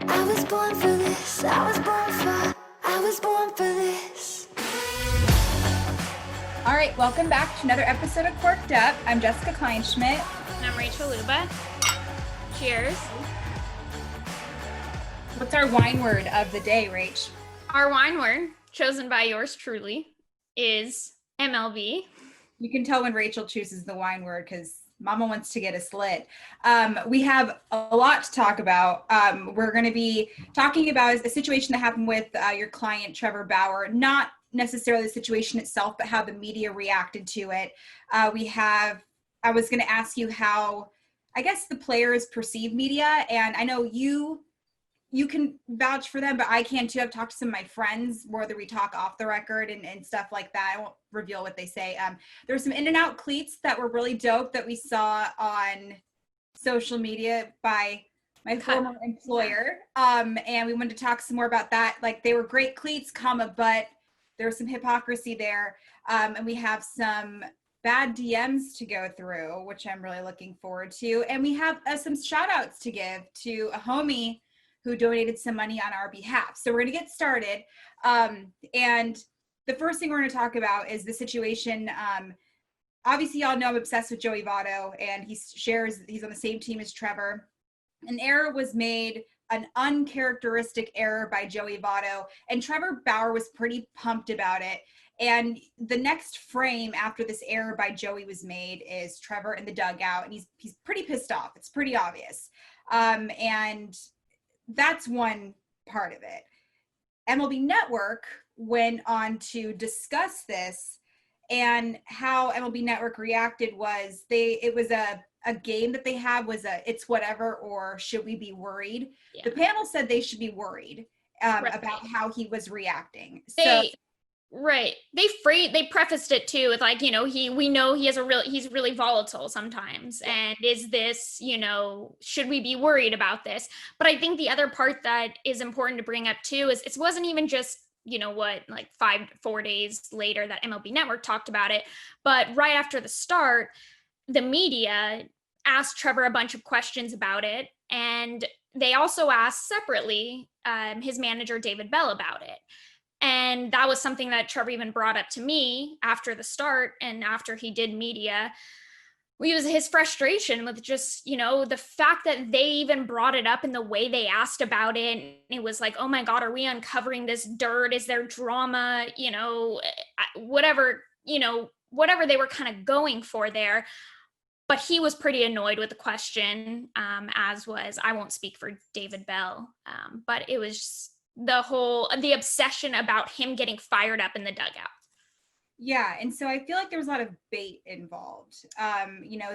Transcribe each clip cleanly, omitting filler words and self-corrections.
I was born for this. I was born for this. All right, welcome back to another episode of Cork'd Up. I'm Jessica Kleinschmidt. And I'm Rachel Luba. Cheers. What's our wine word of the day, Rach? Our wine word, chosen by yours truly, is MLB. You can tell when Rachel chooses the wine word because Mama wants to get us lit. We have a lot to talk about. We're going to be talking about a situation that happened with your client, Trevor Bauer, not necessarily the situation itself, but how the media reacted to it. I was going to ask you how, I guess, the players perceive media. And I know you can vouch for them, but I can too. I've talked to some of my friends, whether we talk off the record and stuff like that. I won't reveal what they say. There were some in and out cleats that were really dope that we saw on social media by my former employer. And we wanted to talk some more about that. Like, they were great cleats, but there was some hypocrisy there. And we have some bad DMs to go through, which I'm really looking forward to. And we have some shout outs to give to a homie who donated some money on our behalf. So we're going to get started. And the first thing we're going to talk about is the situation. Obviously, y'all know I'm obsessed with Joey Votto, and he's on the same team as Trevor. An error was made, an uncharacteristic error by Joey Votto, and Trevor Bauer was pretty pumped about it. And the next frame after this error by Joey was made is Trevor in the dugout, and he's pretty pissed off. It's pretty obvious. And that's one part of it. MLB Network went on to discuss this, and how MLB Network reacted was it was a game that they had was it's whatever, or should we be worried? Yeah. The panel said they should be worried about how he was reacting. Right. They prefaced it too with, like, we know he's really volatile sometimes. Yeah. And is this, should we be worried about this? But I think the other part that is important to bring up too is it wasn't even just, 4 days later that MLB Network talked about it. But right after the start, the media asked Trevor a bunch of questions about it. And they also asked separately his manager, David Bell, about it. And that was something that Trevor even brought up to me after the start and after he did media. It was his frustration with just, the fact that they even brought it up in the way they asked about it. And it was like, oh my God, are we uncovering this dirt? Is there drama? Whatever they were kind of going for there. But he was pretty annoyed with the question, as was, I won't speak for David Bell, but it was just the obsession about him getting fired up in the dugout. Yeah. And so I feel like there was a lot of bait involved.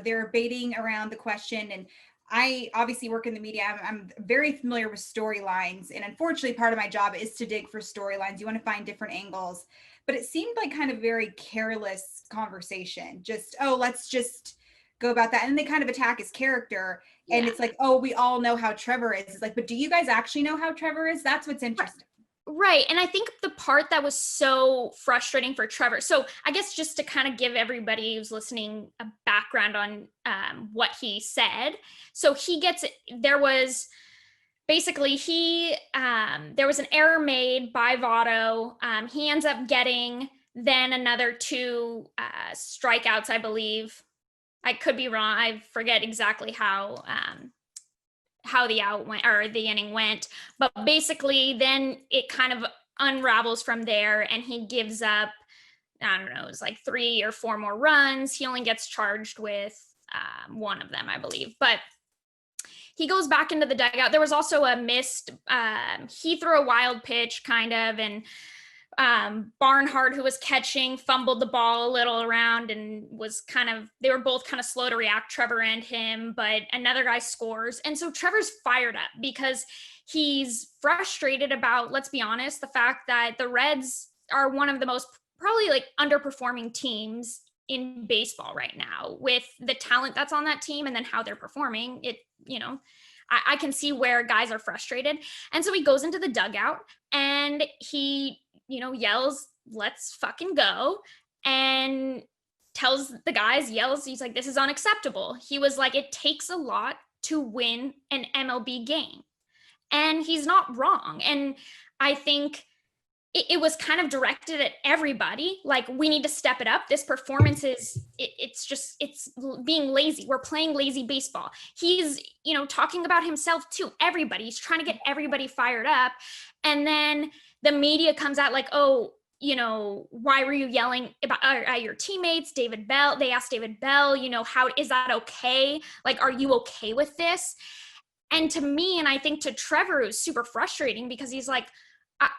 They're baiting around the question, and I obviously work in the media. I'm very familiar with storylines, and unfortunately part of my job is to dig for storylines. You want to find different angles, but it seemed like kind of very careless conversation. Just, let's just go about that. And they kind of attack his character. And it's like, we all know how Trevor is. It's like, but do you guys actually know how Trevor is? That's what's interesting. Right. And I think the part that was so frustrating for Trevor, so I guess just to kind of give everybody who's listening a background on what he said. So there was an error made by Votto. He ends up getting then another 2 strikeouts, I believe. I could be wrong. I forget exactly how the out went or the inning went, but basically then it kind of unravels from there, and he gives up, I don't know, it was like 3 or 4 more runs. He only gets charged with 1 of them, I believe, but he goes back into the dugout. There was also a missed, he threw a wild pitch kind of, and Barnhart, who was catching, fumbled the ball a little around and they were both kind of slow to react, Trevor and him, but another guy scores. And so Trevor's fired up because he's frustrated about, let's be honest, the fact that the Reds are one of the most probably underperforming teams in baseball right now, with the talent that's on that team and then how they're performing. I can see where guys are frustrated. And so he goes into the dugout and he yells, "Let's fucking go," and tells the guys, he's like, "This is unacceptable." He was like, it takes a lot to win an MLB game. And he's not wrong. And I think it was kind of directed at everybody. Like, we need to step it up. This performance is, it's being lazy. We're playing lazy baseball. He's, talking about himself too. Everybody, he's trying to get everybody fired up. And then the media comes out like, oh, why were you yelling at your teammates? David Bell, they asked David Bell, how is that okay? Like, are you okay with this? And to me, and I think to Trevor, it was super frustrating because he's like,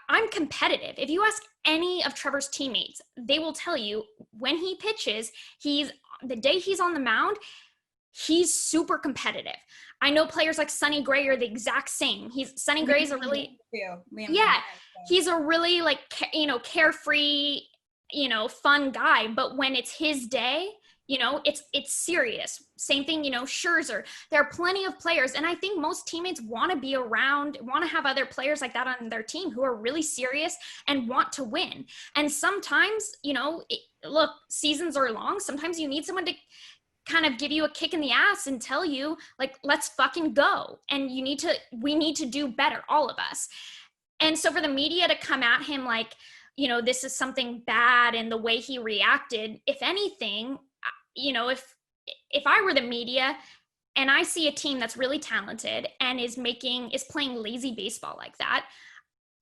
I'm competitive. If you ask any of Trevor's teammates, they will tell you when he pitches, the day he's on the mound, he's super competitive. I know players like Sonny Gray are the exact same. Sonny Gray's a really, he's a really like, carefree, fun guy. But when it's his day, it's serious. Same thing, Scherzer. There are plenty of players. And I think most teammates want to be around, want to have other players like that on their team who are really serious and want to win. And sometimes, look, seasons are long. Sometimes you need someone to kind of give you a kick in the ass and tell you, like, let's fucking go. And we need to do better, all of us. And so for the media to come at him like, this is something bad and the way he reacted, if anything, if I were the media and I see a team that's really talented and is playing lazy baseball like that,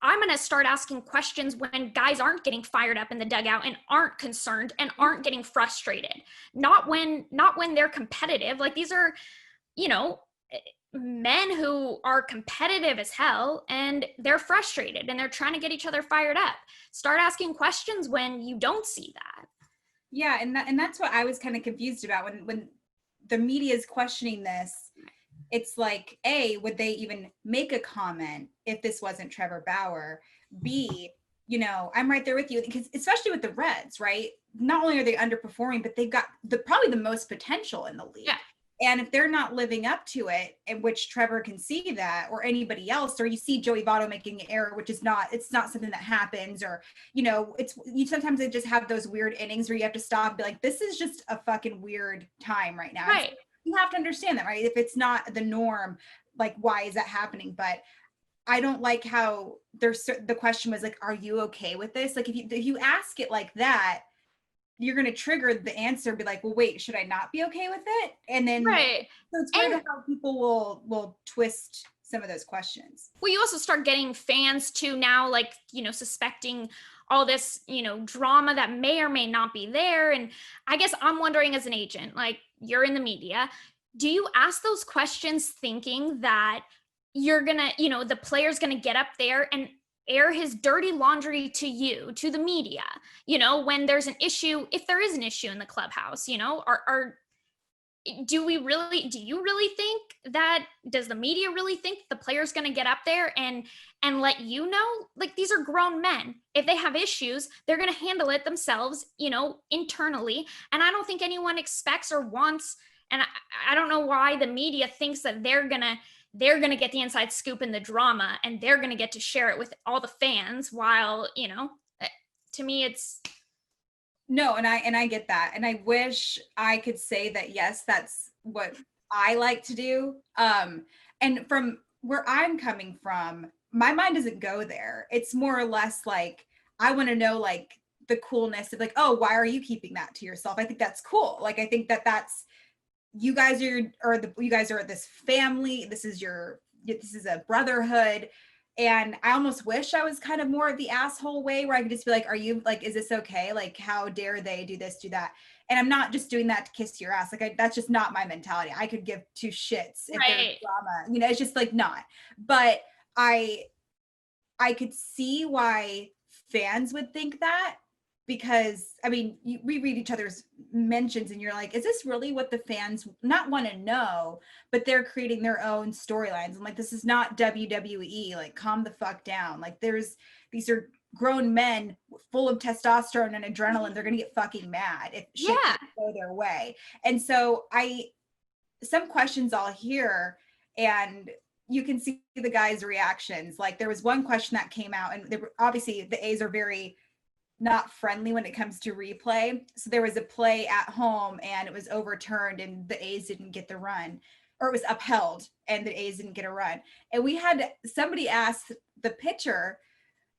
I'm going to start asking questions when guys aren't getting fired up in the dugout and aren't concerned and aren't getting frustrated. Not when they're competitive. Like, these are, men who are competitive as hell and they're frustrated and they're trying to get each other fired up. Start asking questions when you don't see that. Yeah, and that's what I was kind of confused about when the media is questioning this. It's like, A, would they even make a comment if this wasn't Trevor Bauer? B, I'm right there with you, because especially with the Reds, right? Not only are they underperforming, but they've got probably the most potential in the league. Yeah. And if they're not living up to it, in which Trevor can see that, or anybody else, or you see Joey Votto making an error, which is it's not something that happens, or, sometimes they just have those weird innings where you have to stop and be like, this is just a fucking weird time right now. Right. So you have to understand that, right? If it's not the norm, like, why is that happening? But I don't like how the question was like, are you okay with this? Like, if you ask it like that, you're going to trigger the answer, be like, well, wait, should I not be okay with it? And then, right. So it's weird how people will twist some of those questions. Well, you also start getting fans too now, like, suspecting all this, drama that may or may not be there. And I guess I'm wondering, as an agent, like, you're in the media, do you ask those questions thinking that you're gonna, the player's gonna get up there and air his dirty laundry to you, to the media, when there's an issue, if there is an issue in the clubhouse, do you really think that, does the media really think the player's going to get up there and let you know? Like, these are grown men. If they have issues, they're going to handle it themselves, internally. And I don't think anyone expects or wants, and I don't know why the media thinks that they're going to get the inside scoop in the drama and they're going to get to share it with all the fans, while, to me, it's... No, and I get that. And I wish I could say that, yes, that's what I like to do. And from where I'm coming from, my mind doesn't go there. It's more or less like, I want to know, like, the coolness of, like, oh, why are you keeping that to yourself? I think that's cool. Like, I think that's, you guys are this family. This is a brotherhood. And I almost wish I was kind of more of the asshole way, where I could just be like, are you, like, is this okay? Like, how dare they do this, do that? And I'm not just doing that to kiss your ass. Like, that's just not my mentality. I could give two shits if there's drama, it's just like, not. But I could see why fans would think that, because we read each other's mentions and you're like, is this really what the fans not want to know? But they're creating their own storylines. I'm like, this is not WWE. Like, calm the fuck down. Like, these are grown men full of testosterone and adrenaline. They're gonna get fucking mad if shit doesn't go their way. And so some questions I'll hear, and you can see the guys' reactions. Like, there was one question that came out, and obviously the A's are very not friendly when it comes to replay. So there was a play at home and it was overturned and the A's didn't get the run. or it was upheld and the A's didn't get a run. And we had somebody ask the pitcher,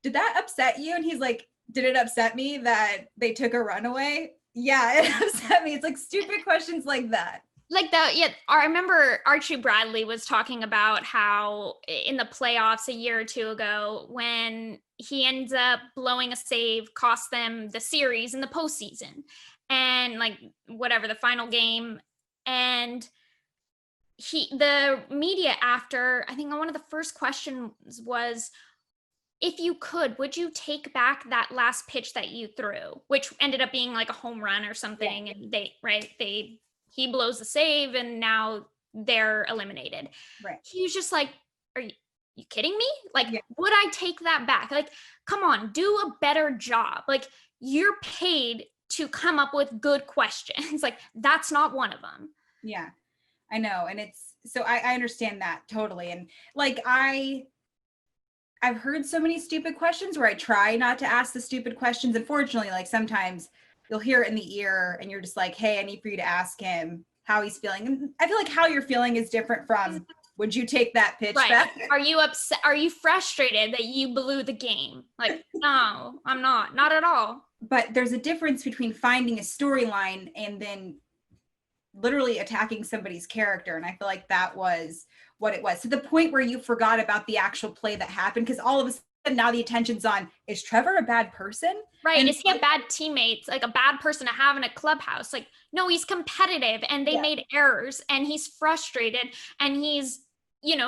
did that upset you? And he's like, did it upset me that they took a run away? Yeah, it upset me. It's like stupid questions like that. Like I remember Archie Bradley was talking about how in the playoffs a year or two ago, when he ends up blowing a save, cost them the series in the postseason, and like whatever the final game, and the media after, I think one of the first questions was, if you could, would you take back that last pitch that you threw, which ended up being like a home run or something, yeah. And he blows the save and now they're eliminated. Right. He was just like, are you kidding me? Like, yeah. Would I take that back? Like, come on, do a better job. Like, you're paid to come up with good questions. Like, that's not one of them. Yeah, I know. And so I understand that totally. And like, I've heard so many stupid questions where I try not to ask the stupid questions. Unfortunately, like sometimes you'll hear it in the ear and you're just like, hey, I need for you to ask him how he's feeling. And I feel like how you're feeling is different from, would you take that pitch back? Are you upset? Are you frustrated that you blew the game? Like, no, I'm not at all. But there's a difference between finding a storyline and then literally attacking somebody's character. And I feel like that was what it was, to the point where you forgot about the actual play that happened, because all of a sudden now the attention's on, is Trevor a bad person? Right. And is he a bad teammate, like a bad person to have in a clubhouse? Like, no, he's competitive and they made errors and he's frustrated and he's,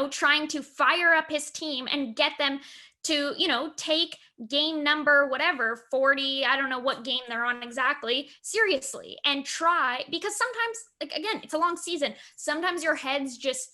trying to fire up his team and get them to, take game number, whatever, 40, I don't know what game they're on exactly, seriously, and try, because sometimes, like, again, it's a long season. Sometimes your head's just,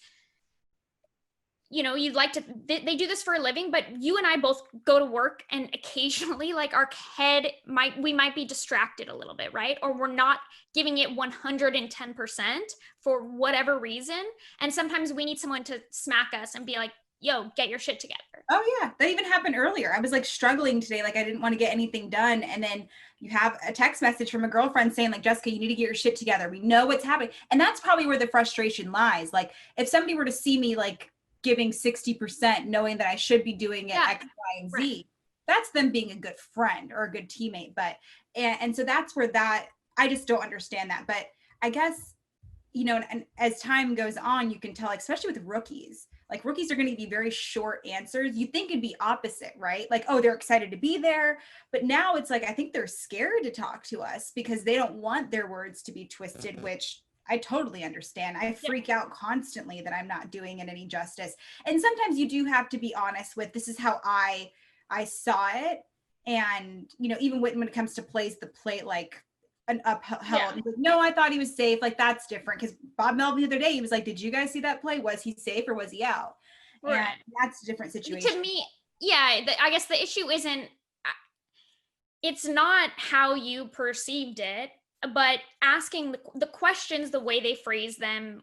you'd like to, they do this for a living, but you and I both go to work and occasionally like our head we might be distracted a little bit, right? Or we're not giving it 110% for whatever reason. And sometimes we need someone to smack us and be like, yo, get your shit together. Oh yeah, that even happened earlier. I was like struggling today. Like I didn't want to get anything done. And then you have a text message from a girlfriend saying like, Jessica, you need to get your shit together. We know what's happening. And that's probably where the frustration lies. Like if somebody were to see me like giving 60%, knowing that I should be doing it X, Y, and Z, that's them being a good friend or a good teammate. But, and so that's where I just don't understand that. But I guess, and as time goes on, you can tell, especially with rookies, like rookies are going to be very short answers. You think it'd be opposite, right? Like, oh, they're excited to be there. But now it's like, I think they're scared to talk to us because they don't want their words to be twisted, which I totally understand. I freak out constantly that I'm not doing it any justice. And sometimes you do have to be honest with, this is how I saw it. And, even when it comes to plays, the play, like an upheld, like, no, I thought he was safe. Like that's different. Cause Bob Melvin the other day, he was like, did you guys see that play? Was he safe or was he out? Right. And that's a different situation. To me, I guess the issue isn't, it's not how you perceived it, but asking the questions, the way they phrase them,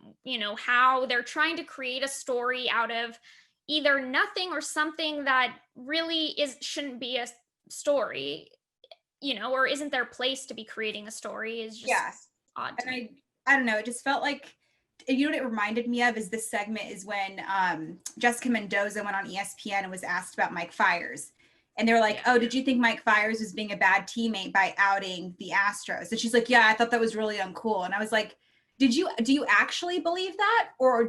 how they're trying to create a story out of either nothing or something that really shouldn't be a story, or isn't their place to be creating a story is just odd. And I don't know, it just felt like, what it reminded me of is this segment is when Jessica Mendoza went on ESPN and was asked about Mike Fiers. And they were like, oh, did you think Mike Fiers was being a bad teammate by outing the Astros? And she's like, yeah, I thought that was really uncool. And I was like, do you actually believe that? Or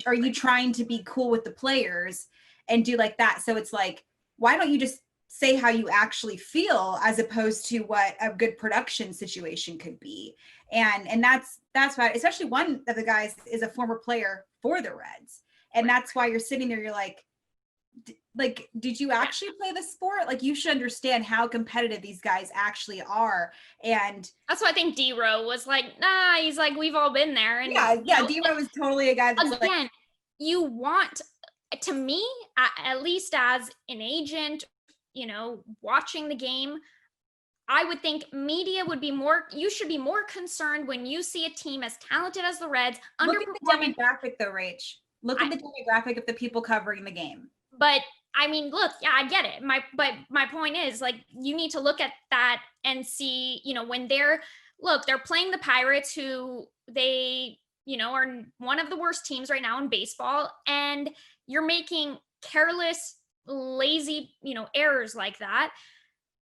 are you trying to be cool with the players and do like that? So it's like, why don't you just say how you actually feel as opposed to what a good production situation could be? And that's why, especially one of the guys is a former player for the Reds. And that's why you're sitting there, you're like, did you actually play the sport? Like you should understand how competitive these guys actually are. And that's why I think D-Row was like, nah, he's like, we've all been there. And D-Row was totally a guy that's again, you want, to me, at least as an agent, watching the game, I would think media would be you should be more concerned when you see a team as talented as the Reds underperforming. Look at the demographic though, Rach. Look at the demographic of the people covering the game. But I mean, look, I get it. My point is, like, you need to look at that and see, when they're playing the Pirates, who they are one of the worst teams right now in baseball, and you're making careless, lazy, errors like that.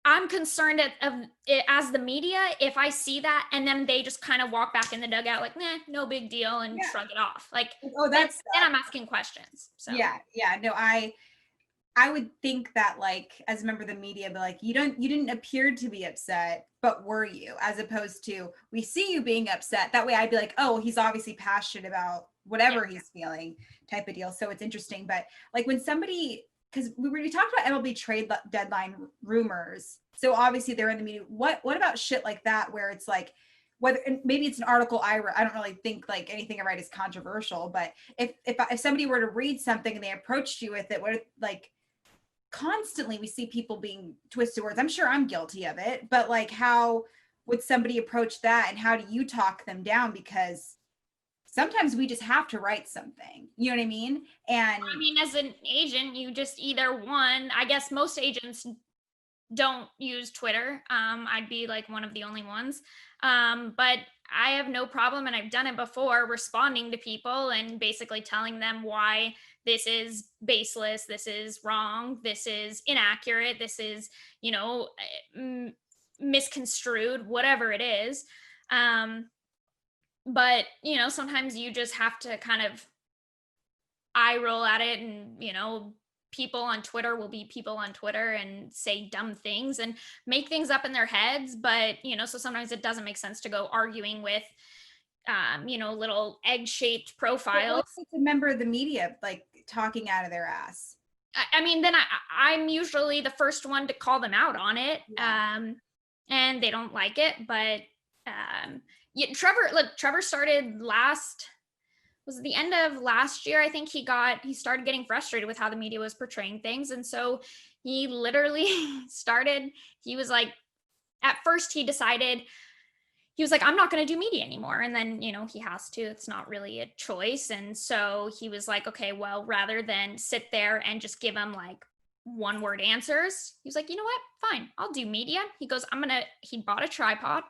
I'm concerned of it as the media if I see that and then they just kind of walk back in the dugout like, nah, no big deal, and shrug it off. Like, Oh, that's then I'm asking questions. So yeah. No, I would think that, like, as a member of the media, but like, you didn't appear to be upset, but were you? As opposed to, we see you being upset. That way I'd be like, oh, he's obviously passionate about whatever he's feeling, type of deal. So it's interesting. But like, when somebody, because we talked about MLB trade deadline rumors. So obviously they're in the media. What about shit like that, where it's like, whether, and maybe it's an article I don't really think like anything I write is controversial, but if somebody were to read something and they approached you with it, what, like, constantly we see people being twisted words. I'm sure I'm guilty of it, but like, how would somebody approach that, and how do you talk them down? Because sometimes we just have to write something, you know what I mean? And I mean, as an agent, you just either one, I guess most agents don't use Twitter. I'd be like one of the only ones. But I have no problem, and I've done it before, responding to people and basically telling them why this is baseless, this is wrong, this is inaccurate, this is, misconstrued, whatever it is. But, sometimes you just have to kind of eye roll at it, and, people on Twitter will be people on Twitter and say dumb things and make things up in their heads. But, so sometimes it doesn't make sense to go arguing with, little egg-shaped profiles. It's a member of the media, like, talking out of their ass. I mean, then I'm usually the first one to call them out on it. Yeah. And they don't like it. But Trevor started was it the end of last year? I think he started getting frustrated with how the media was portraying things. And so he literally he was like, at first he decided, he was like, I'm not going to do media anymore. And then, he has to, it's not really a choice. And so he was like, okay, well, rather than sit there and just give him like one word answers, he was like, you know what? Fine, I'll do media. He goes, he bought a tripod,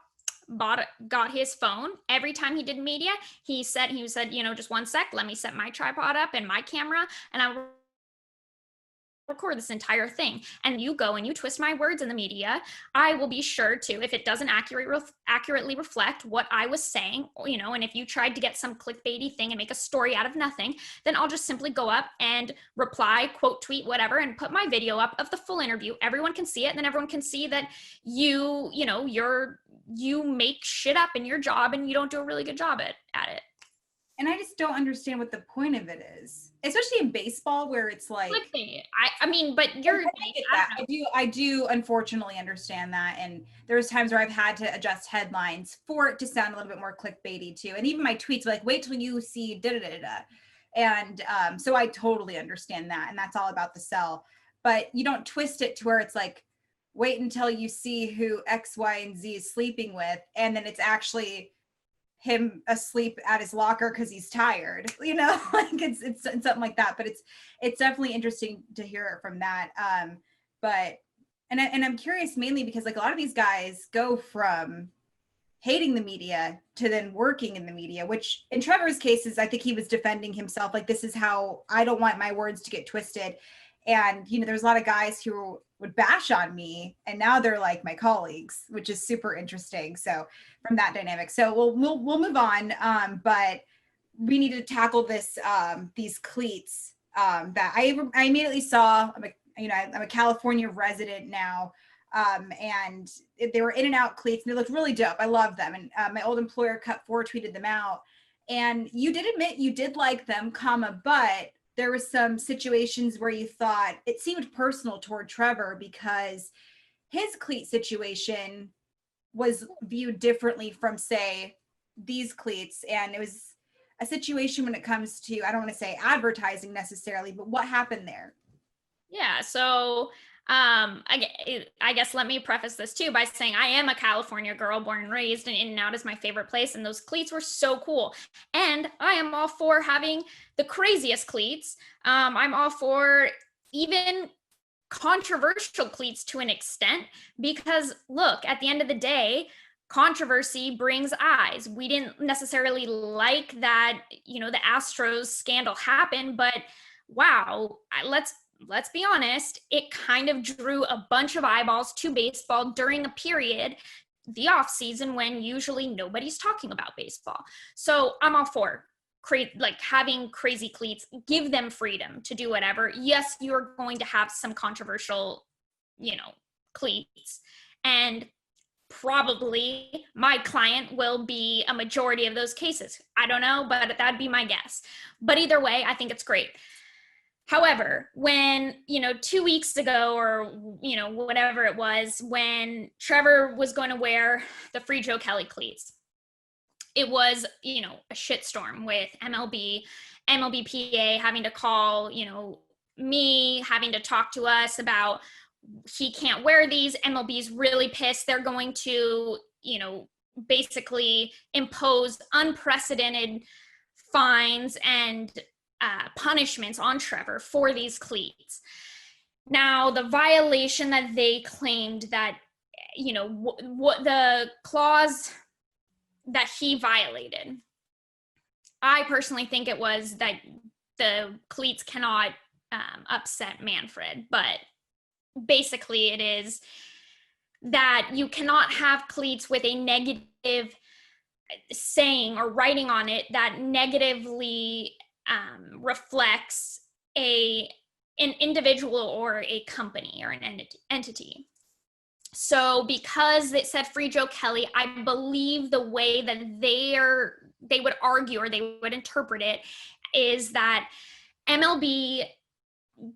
got his phone. Every time he did media, he said, just one sec, let me set my tripod up and my camera, and I'll record this entire thing. And you go and you twist my words in the media, I will be sure to, if it doesn't accurately reflect what I was saying, and if you tried to get some clickbaity thing and make a story out of nothing, then I'll just simply go up and reply, quote, tweet, whatever, and put my video up of the full interview. Everyone can see it, and then everyone can see that you make shit up in your job and you don't do a really good job at it. And I just don't understand what the point of it is, especially in baseball, where it's like, I mean, but I do unfortunately understand that. And there's times where I've had to adjust headlines for it to sound a little bit more clickbaity too. And even my tweets, like, wait till you see da-da-da-da. And so I totally understand that. And that's all about the sell. But you don't twist it to where it's like, wait until you see who X, Y, and Z is sleeping with. And then it's actually him asleep at his locker because he's tired, like it's something like that. But it's definitely interesting to hear it from that. But I'm curious mainly because, like, a lot of these guys go from hating the media to then working in the media, which in Trevor's cases, I think he was defending himself. Like, this is how I don't want my words to get twisted. And, there's a lot of guys who would bash on me, and now they're like my colleagues, which is super interesting. So from that dynamic, so we'll move on. But we need to tackle this, these cleats that I immediately saw. I'm a California resident now. And they were in and out cleats, and they looked really dope. I love them. And my old employer tweeted them out. And you did admit you did like them, but there were some situations where you thought it seemed personal toward Trevor because his cleat situation was viewed differently from, say, these cleats. And it was a situation when it comes to, I don't want to say advertising necessarily, but what happened there? Yeah. So I guess let me preface this too by saying I am a California girl, born and raised, and In-N-Out is my favorite place. And those cleats were so cool. And I am all for having the craziest cleats. I'm all for even controversial cleats to an extent, because look, at the end of the day, controversy brings eyes. We didn't necessarily like that, you know, the Astros scandal happened, but wow, let's be honest, it kind of drew a bunch of eyeballs to baseball during a period, the off season, when usually nobody's talking about baseball. So I'm all for like having crazy cleats, give them freedom to do whatever. Yes, you're going to have some controversial, you know, cleats, and probably my client will be a majority of those cases. I don't know, but that'd be my guess. But either way, I think it's great. However, when, you know, 2 weeks ago, or, you know, whatever it was, when Trevor was going to wear the Free Joe Kelly cleats, it was, you know, a shitstorm with MLBPA having to call, you know, me, having to talk to us about he can't wear these. MLB's really pissed. They're going to, you know, basically impose unprecedented fines and punishments on Trevor for these cleats. Now, the violation that they claimed that, you know, what the clause that he violated, I personally think it was that the cleats cannot upset Manfred, but basically it is that you cannot have cleats with a negative saying or writing on it that negatively reflects an individual or a company or an entity. So because it said Free Joe Kelly, I believe the way that they would argue or they would interpret it is that MLB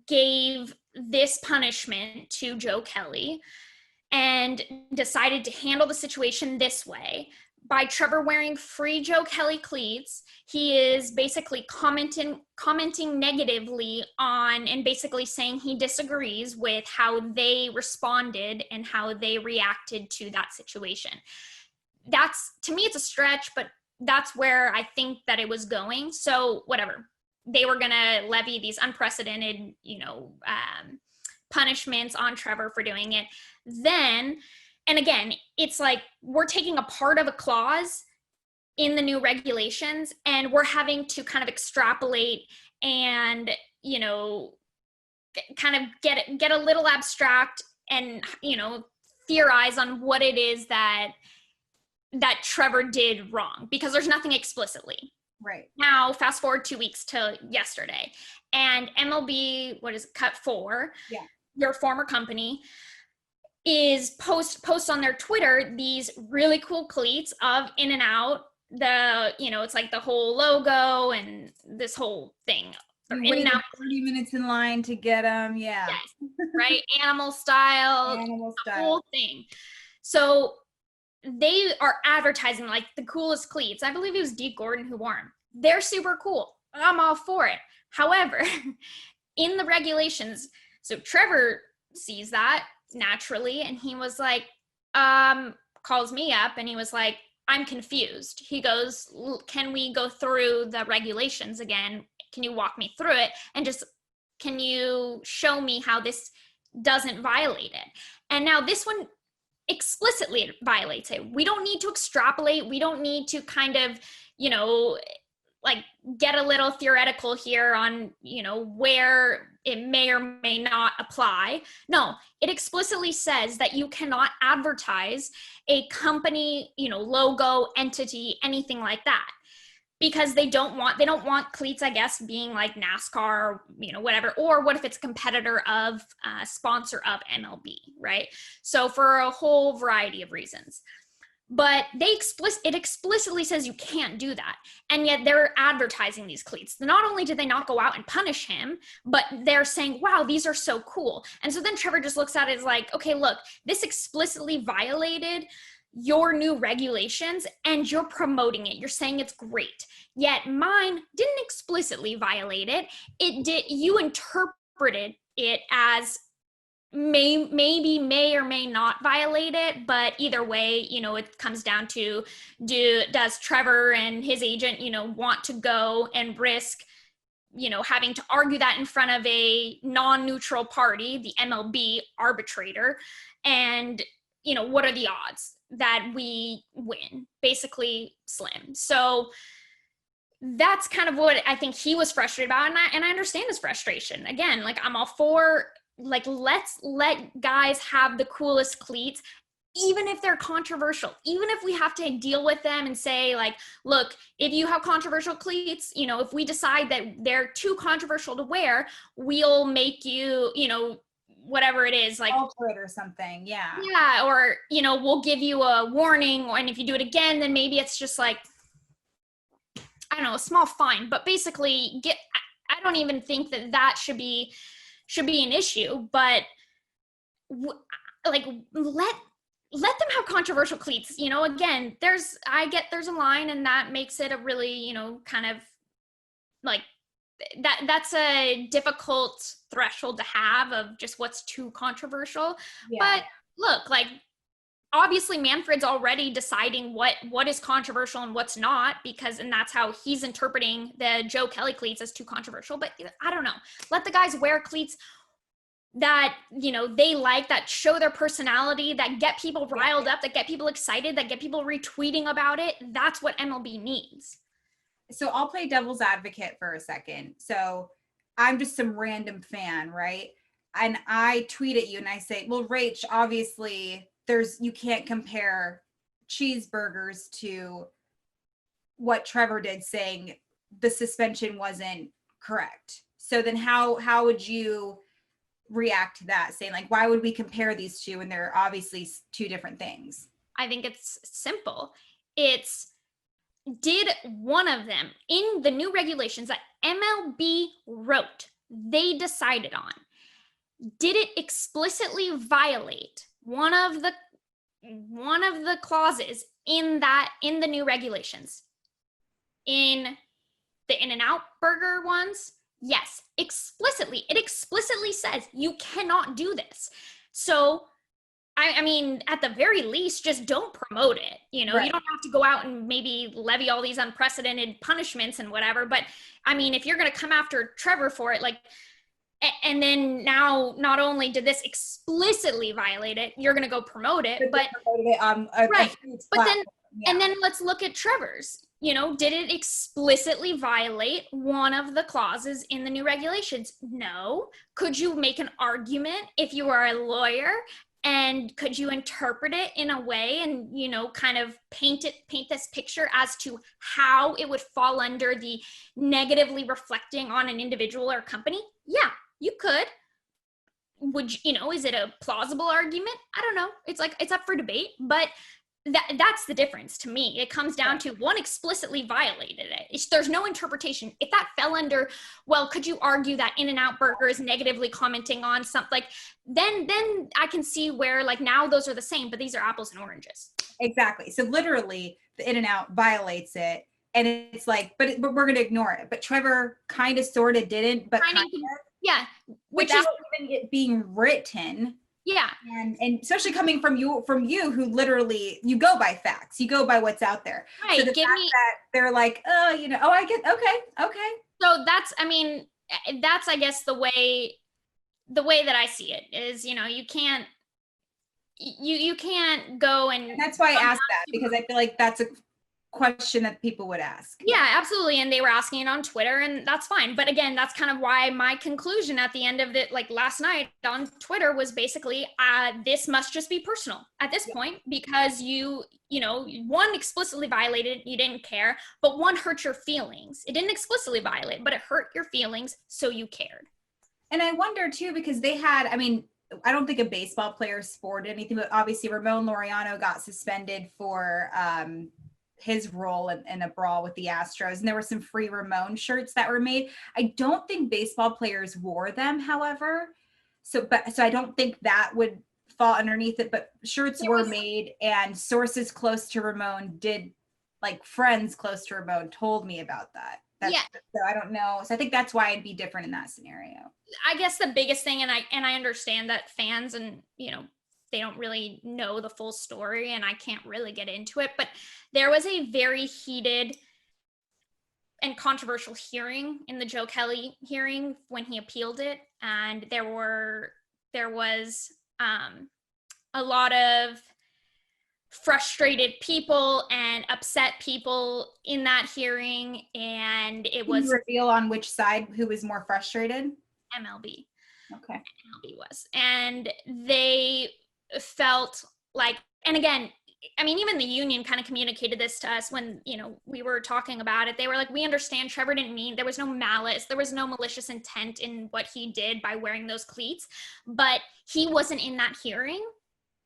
gave this punishment to Joe Kelly and decided to handle the situation this way. By Trevor wearing Free Joe Kelly cleats, he is basically commenting negatively on, and basically saying he disagrees with how they responded and how they reacted to that situation. That's, to me, it's a stretch, but that's where I think that it was going. So whatever, they were going to levy these unprecedented, you know, punishments on Trevor for doing it. Then, and again, it's like we're taking a part of a clause in the new regulations and we're having to kind of extrapolate and, you know, kind of get a little abstract and, you know, theorize on what it is that Trevor did wrong, because there's nothing explicitly. Right. Now, fast forward 2 weeks to yesterday, and MLB, what is it, Cut 4, yeah, your former company, is post on their Twitter these really cool cleats of In and Out. The, you know, it's like the whole logo and this whole thing. You waited 30 minutes in line to get them. Yeah. Yes, right. Animal style. Animal the style. whole thing. So they are advertising like the coolest cleats. I believe it was Dee Gordon who wore them. They're super cool. I'm all for it. However, in the regulations, so Trevor sees that naturally, and he was like, calls me up, and he was like, I'm confused. He goes, can we go through the regulations again? Can you walk me through it? And just, can you show me how this doesn't violate it? And now this one explicitly violates it. We don't need to extrapolate. We don't need to kind of, you know, like get a little theoretical here on, you know, where it may or may not apply. No, it explicitly says that you cannot advertise a company, you know, logo, entity, anything like that, because they don't want cleats, I guess, being like NASCAR or, you know, whatever. Or what if it's a competitor of, sponsor of MLB, right? So for a whole variety of reasons. But it explicitly says you can't do that. And yet they're advertising these cleats. Not only did they not go out and punish him, but they're saying, wow, these are so cool. And so then Trevor just looks at it as like, okay, look, this explicitly violated your new regulations and you're promoting it. You're saying it's great. Yet mine didn't explicitly violate it. It did. You interpreted it as may or may not violate it, but either way, you know, it comes down to, does Trevor and his agent, you know, want to go and risk, you know, having to argue that in front of a non-neutral party, the MLB arbitrator, and, you know, what are the odds? that we win, basically slim. So that's kind of what I think he was frustrated about. And I understand his frustration. Again, like, I'm all for, like, let's let guys have the coolest cleats, even if they're controversial, even if we have to deal with them and say, like, look, if you have controversial cleats, you know, if we decide that they're too controversial to wear, we'll make you, you know, whatever it is, like alter it or something. Yeah, or, you know, we'll give you a warning, and if you do it again, then maybe it's just like, I don't know, a small fine. But basically, I don't even think that should be an issue. But like, let them have controversial cleats. You know, again, there's a line, and that makes it a really, you know, kind of like that's a difficult threshold to have of just what's too controversial. But look, like, obviously Manfred's already deciding what is controversial and what's not, and that's how he's interpreting the Joe Kelly cleats as too controversial. But I don't know, let the guys wear cleats that, you know, they like, that show their personality, that get people riled up, that get people excited, that get people retweeting about it. That's what MLB needs. So I'll play devil's advocate for a second. So I'm just some random fan, right? And I tweet at you and I say, well, Rach, obviously you can't compare cheeseburgers to what Trevor did, saying the suspension wasn't correct. So then how would you react to that, saying, like, why would we compare these two when they're obviously two different things? I think it's simple. Did one of them, in the new regulations that MLB wrote, they decided on, did it explicitly violate one of the clauses in the new regulations? In the In-N-Out burger ones, yes, it explicitly says you cannot do this. So I mean, at the very least, just don't promote it. You know, You don't have to go out and maybe levy all these unprecedented punishments and whatever. But I mean, if you're going to come after Trevor for it, like, and then now not only did this explicitly violate it, you're going to go promote it, but then, and then let's look at Trevor's. You know, did it explicitly violate one of the clauses in the new regulations? No. Could you make an argument if you are a lawyer? And could you interpret it in a way and, you know, kind of paint this picture as to how it would fall under the negatively reflecting on an individual or company? Yeah, you could. Would you know, is it a plausible argument? I don't know. It's up for debate, but that's the difference to me. It comes down to one explicitly violated it. There's no interpretation. If that fell under, well, could you argue that In-N-Out Burger is negatively commenting on something, like, then I can see where, like, now those are the same, but these are apples and oranges. Exactly. So literally the In-N-Out violates it, and it's like, but we're going to ignore it. But Trevor kind of sort of didn't, but kind of, yeah, which is even it being written. Yeah. And especially coming from you who literally, you go by facts, you go by what's out there. Right. So the fact that they're like, oh, you know, oh, I get, okay. So that's, I guess the way that I see it is, you know, you can't go and that's why I asked that, because I feel like that's a question that people would ask. Yeah, absolutely. And they were asking it on Twitter, and that's fine. But again, that's kind of why my conclusion at the end of it, like last night on Twitter, was basically, this must just be personal at this point, because you know, one explicitly violated, you didn't care, but one hurt your feelings. It didn't explicitly violate, but it hurt your feelings, so you cared. And I wonder too, because they had, I don't think a baseball player sported anything, but obviously Ramon Laureano got suspended for his role in a brawl with the Astros, and there were some free Ramon shirts that were made. I don't think baseball players wore them, however. So I don't think that would fall underneath it, but shirts were made, and sources close to Ramon did, like friends close to Ramon told me about that. So I don't know. So I think that's why it'd be different in that scenario. I guess the biggest thing, and I understand that fans and, you know, they don't really know the full story, and I can't really get into it, but there was a very heated and controversial hearing in the Joe Kelly hearing when he appealed it. And there was a lot of frustrated people and upset people in that hearing, and it Can you was reveal on which side who was more frustrated? MLB. Okay. MLB was, and they felt like, and again, I mean, even the union kind of communicated this to us when, you know, we were talking about it. They were like, we understand Trevor didn't mean, there was no malice, there was no malicious intent in what he did by wearing those cleats, but he wasn't in that hearing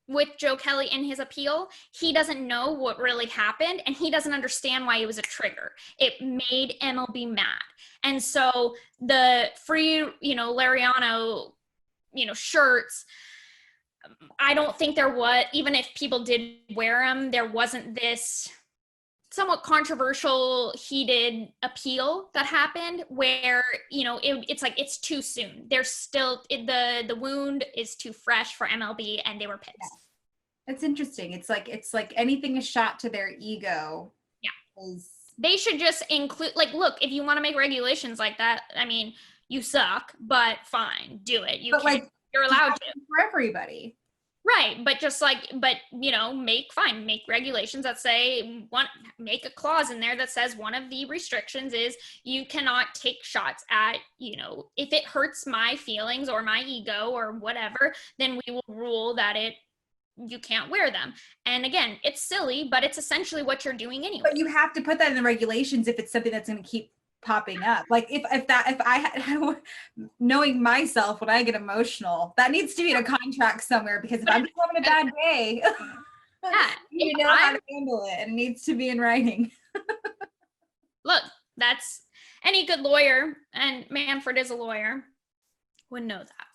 with Joe Kelly in his appeal. He doesn't know what really happened, and he doesn't understand why it was a trigger. It made MLB mad. And so the free, you know, Lariano, you know, shirts, I don't think there was, even if people did wear them, there wasn't this somewhat controversial, heated appeal that happened where, you know, it's like, it's too soon. There's still, the wound is too fresh for MLB, and they were pissed. Yeah. That's interesting. It's like anything is shot to their ego. Yeah. They should just include, like, look, if you want to make regulations like that, I mean, you suck, but fine, do it. You're allowed to. For everybody. Right. But just like, you know, make regulations that say, make a clause in there that says one of the restrictions is you cannot take shots at, you know, if it hurts my feelings or my ego or whatever, then we will rule that you can't wear them. And again, it's silly, but it's essentially what you're doing anyway. But you have to put that in the regulations if it's something that's going to keep popping up. Like if I had, knowing myself, when I get emotional, that needs to be in a contract somewhere, because if I'm just having a bad day, yeah, you know how to handle it, and it needs to be in writing. Look, that's any good lawyer, and Manfred is a lawyer, would know that.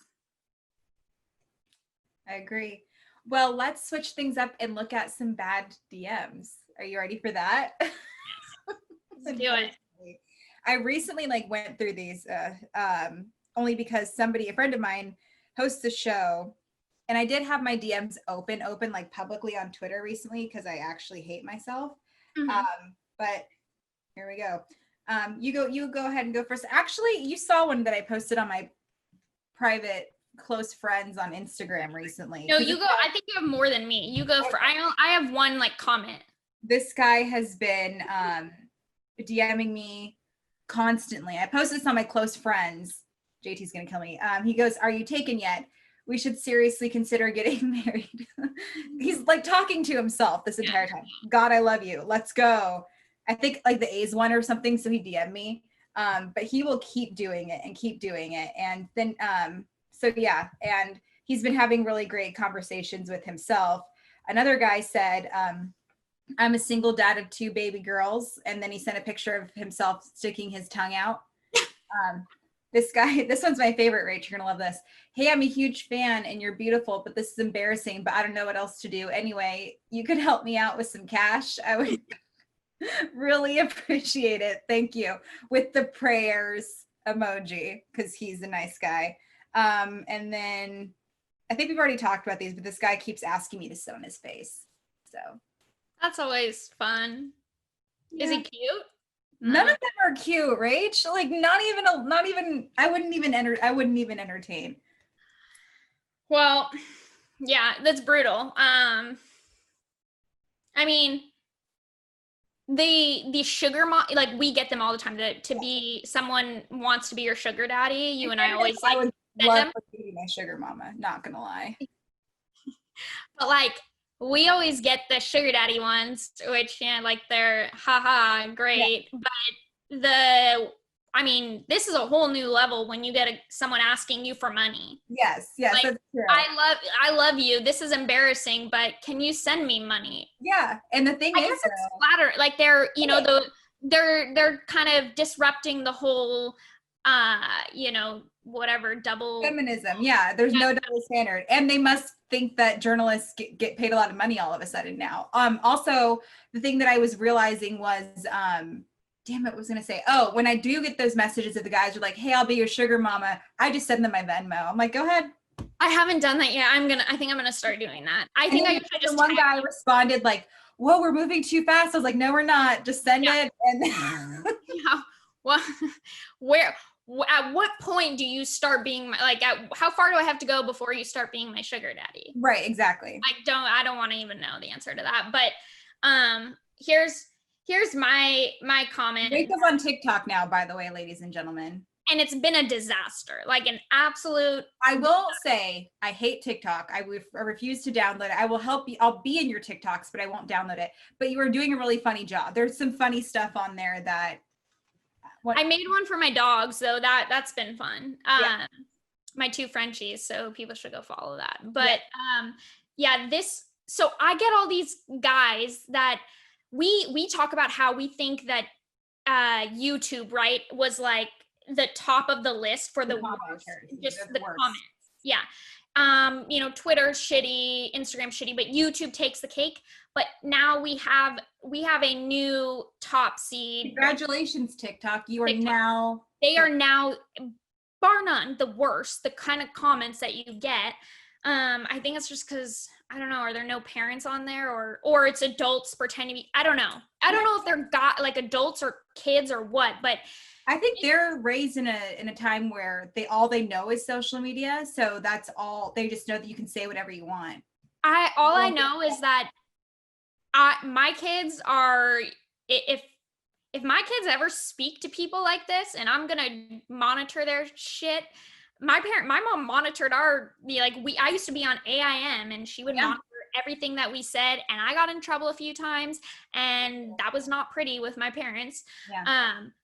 I agree. Well, let's switch things up and look at some bad DMs. Are you ready for that? Let's do it. I recently went through these only because a friend of mine hosts a show, and I did have my DMs open like publicly on Twitter recently because I actually hate myself. Mm-hmm. But here we go. You go ahead and go first. Actually, you saw one that I posted on my private close friends on Instagram recently. No, you go. I think you have more than me. You go for. I have one comment. This guy has been DMing me constantly. I posted this on my close friends. JT's gonna kill me. He goes, "Are you taken yet? We should seriously consider getting married." He's like talking to himself this entire time. God, I love you. Let's go. I think like the A's one or something. So he DM'd me. But he will keep doing it and keep doing it. And then so yeah, and he's been having really great conversations with himself. Another guy said, "I'm a single dad of 2 baby girls." And then he sent a picture of himself sticking his tongue out. This one's my favorite, Rach. You're gonna love this. "Hey, I'm a huge fan and you're beautiful, but this is embarrassing, but I don't know what else to do. Anyway, you could help me out with some cash. I would really appreciate it. Thank you." With the prayers emoji, because he's a nice guy. And then I think we've already talked about these, but this guy keeps asking me to sit on his face. So that's always fun. Yeah. Is he cute? None of them are cute, Rach. Like not even I wouldn't even entertain. Well, yeah, that's brutal. I mean, the sugar mom, like we get them all the time, to be someone wants to be your sugar daddy. You and I always I would love to be my sugar mama, not gonna lie. But like we always get the sugar daddy ones, which like they're haha great. Yeah. But I mean, this is a whole new level when you get someone asking you for money. Yes, like, that's true. I love you. This is embarrassing, but can you send me money? Yeah, and the thing is, it's flatter. Like they're, they're kind of disrupting the whole, whatever double feminism. Yeah, there's no double standard, and they must think that journalists get paid a lot of money all of a sudden now. Also, the thing that I was realizing was, damn it, what was I gonna say? Oh, when I do get those messages that the guys are like, "Hey, I'll be your sugar mama," I just send them my Venmo. I'm like, go ahead. I haven't done that yet. I think I'm gonna start doing that. I should just. One guy responded like, "Whoa, we're moving too fast." I was like, "No, we're not. Just send it." And yeah. Well, at what point do you start being how far do I have to go before you start being my sugar daddy? Right, exactly. I don't want to even know the answer to that. But here's my comment. Rachel's on TikTok now, by the way, ladies and gentlemen. And it's been a disaster, like an absolute. I will say I hate TikTok. I refuse to download it. I will help you. I'll be in your TikToks, but I won't download it. But you are doing a really funny job. There's some funny stuff on there that. I made one for my dogs, though. That's been fun. Yeah. My 2 Frenchies, so people should go follow that. But so I get all these guys that we talk about how we think that YouTube, right, was like the top of the list for the worst, just the comments. Yeah. Twitter's shitty, Instagram shitty, but YouTube takes the cake. But now we have a new top seed. Congratulations, TikTok. They are now, bar none, the worst, the kind of comments that you get. I think it's just because, I don't know, are there no parents on there, or it's adults pretending to be, I don't know if they're adults or kids or what, but I think they're raised in a time where all they know is social media. So that's all, they just know that you can say whatever you want. I know is that my kids are, if my kids ever speak to people like this, and I'm gonna monitor their shit. My mom monitored I used to be on AIM, and she would monitor everything that we said, and I got in trouble a few times, and that was not pretty with my parents.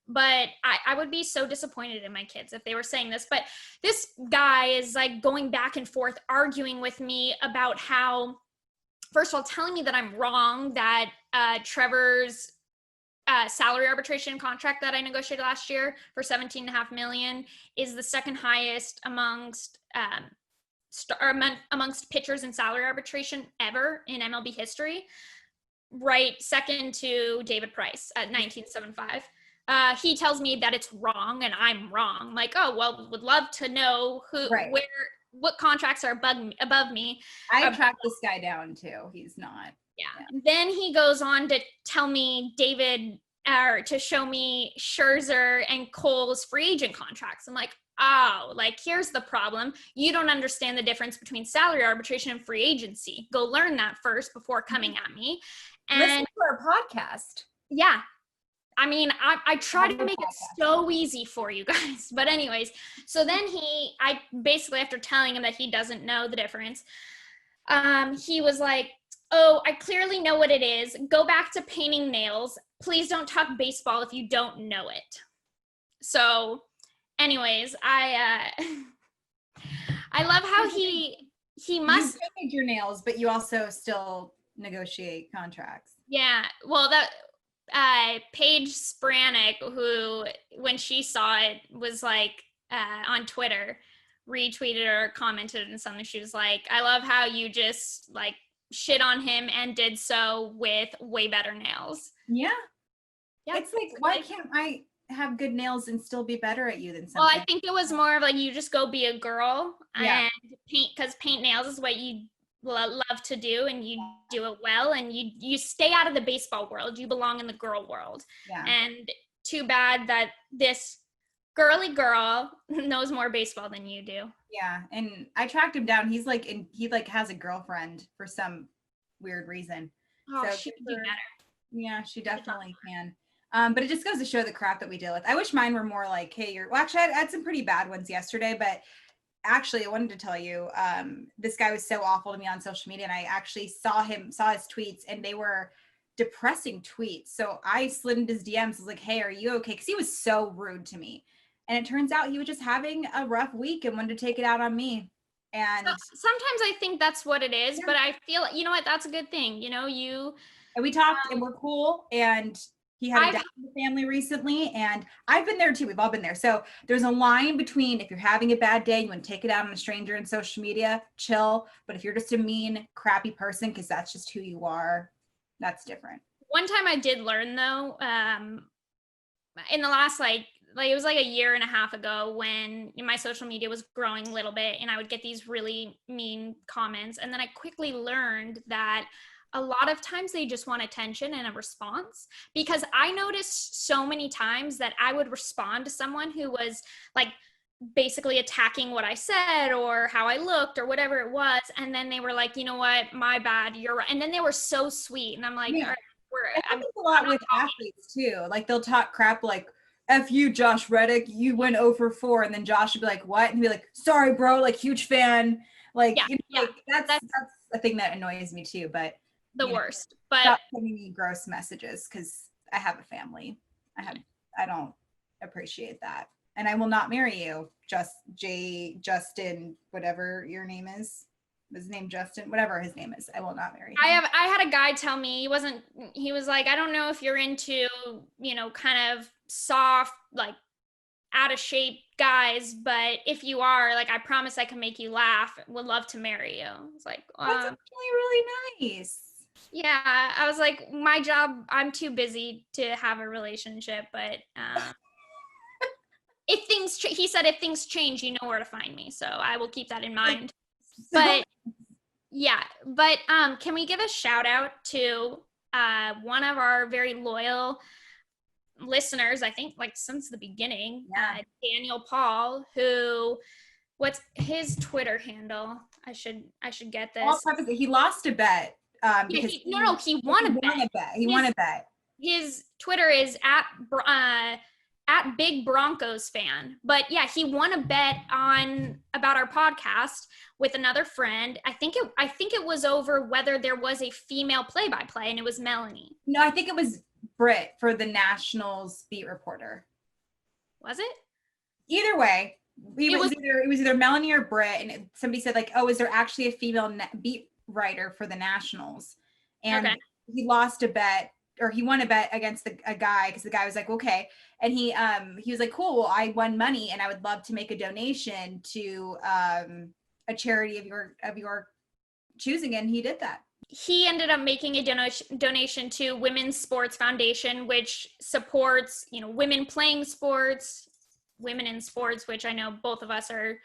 But I would be so disappointed in my kids if they were saying this. But this guy is like going back and forth arguing with me about how, first of all, telling me that I'm wrong, that Trevor's salary arbitration contract that I negotiated last year for $17.5 million is the second highest amongst pitchers in salary arbitration ever in MLB history, right second to David Price at $19.75. He tells me that it's wrong and I'm wrong. Like, oh, well, would love to know what contracts are above me. I tracked this guy down too. He's not. Yeah. Then he goes on to tell me to show me Scherzer and Cole's free agent contracts. I'm like, oh, here's the problem. You don't understand the difference between salary arbitration and free agency. Go learn that first before coming at me. And listen to our podcast. Yeah. I mean, I try to make it so easy for you guys. But anyways, so then I basically, after telling him that he doesn't know the difference, he was like, oh, I clearly know what it is. Go back to painting nails. Please don't talk baseball if you don't know it. So anyways, I love how he must paint your nails, but you also still negotiate contracts. Yeah. Well, that Paige Spranek, who when she saw it was like on Twitter, retweeted or commented and something. She was like, I love how you just like shit on him and did so with way better nails. Yeah. It's like, why can't I have good nails and still be better at you than something? Well, I think it was more of like, you just go be a girl and paint, because paint nails is what you love to do, and you do it well, and you stay out of the baseball world. You belong in the girl world. And too bad that this girly girl knows more baseball than you do. Yeah. And I tracked him down. He has a girlfriend for some weird reason. Oh, so she can do better. Yeah, she definitely can. But it just goes to show the crap that we deal with. I wish mine were more like, hey, actually, I had some pretty bad ones yesterday, but actually, I wanted to tell you, this guy was so awful to me on social media, and I actually saw his tweets, and they were depressing tweets. So I slid into his DMs, was like, hey, are you okay? Because he was so rude to me. And it turns out he was just having a rough week and wanted to take it out on me. And sometimes I think that's what it is, but I feel, you know what, that's a good thing. You know, and we talked and we're cool, and he had a death in the family recently, and I've been there too. We've all been there. So there's a line between, if you're having a bad day, you want to take it out on a stranger in social media, chill. But if you're just a mean, crappy person, because that's just who you are, that's different. One time I did learn though, in the last it was like a year and a half ago when my social media was growing a little bit, and I would get these really mean comments. And then I quickly learned that a lot of times they just want attention and a response, because I noticed so many times that I would respond to someone who was like basically attacking what I said or how I looked or whatever it was. And then they were like, you know what, my bad, you're right. And then they were so sweet. And I'm like, Yeah. all right, I think it's a lot with athletes too. Like they'll talk crap like, F you, Josh Reddick, you went 0 for 4. And then Josh would be like, what? And be like, sorry, bro, like huge fan. Like, like that's a thing that annoys me too. But the worst. But stop sending me gross messages because I have a family. I don't appreciate that. And I will not marry you, Justin, whatever your name is. His name Justin, whatever his name is. I will not marry him. I had a guy tell me he was like, I don't know if you're into, kind of soft, like out of shape guys, but if you are, like, I promise I can make you laugh. Would love to marry you. It's like, that's actually really nice. Yeah, I was like, my job, I'm too busy to have a relationship, but he said, if things change, you know where to find me. So I will keep that in mind. But yeah, but can we give a shout out to one of our very loyal listeners, I think like since the beginning, Daniel Paul, what's his Twitter handle? I should get this. He lost a bet. He won a bet. He won a bet. His Twitter is at Big Broncos fan. But yeah, he won a bet about our podcast with another friend. I think it was over whether there was a female play-by-play, and it was Melanie. No, I think it was Britt for the Nationals beat reporter. Was it? Either way, it was either Melanie or Britt, and somebody said like, "Oh, is there actually a female beat writer for the Nationals?" And he lost a bet, or he won a bet against a guy, because the guy was like, okay. And he was like, cool, well, I won money and I would love to make a donation to a charity of your choosing. And he did that. He ended up making a donation to Women's Sports Foundation, which supports, women playing sports, women in sports, which I know both of us are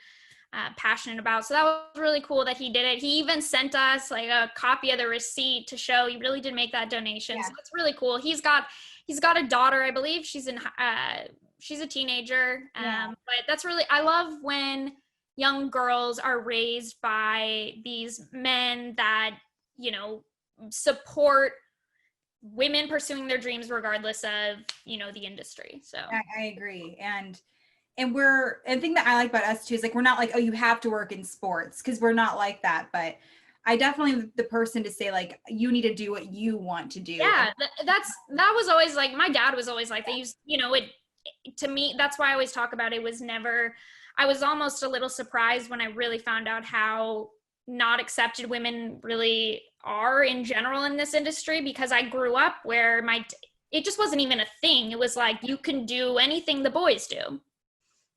passionate about. So that was really cool that he did it. He even sent us like a copy of the receipt to show he really did make that donation. Yeah. So that's really cool. He's got a daughter, I believe. She's a teenager. But that's really, I love when young girls are raised by these men that, support women pursuing their dreams regardless of, the industry. So I agree. And the thing that I like about us too is like, we're not like, oh, you have to work in sports, because we're not like that. But I definitely am the person to say like, you need to do what you want to do. Yeah, that was always like, my dad was always like, they used, to me, that's why I always talk about it. I was almost a little surprised when I really found out how not accepted women really are in general in this industry, because I grew up where it just wasn't even a thing. It was like, you can do anything the boys do.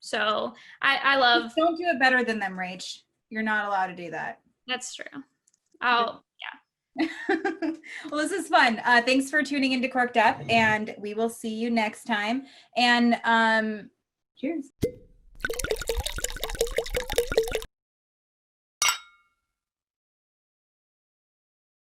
So I love. Don't do it better than them, Rach. You're not allowed to do that. That's true. Oh, yeah. Well, this is fun. Thanks for tuning into Cork'd Up, and we will see you next time. And cheers.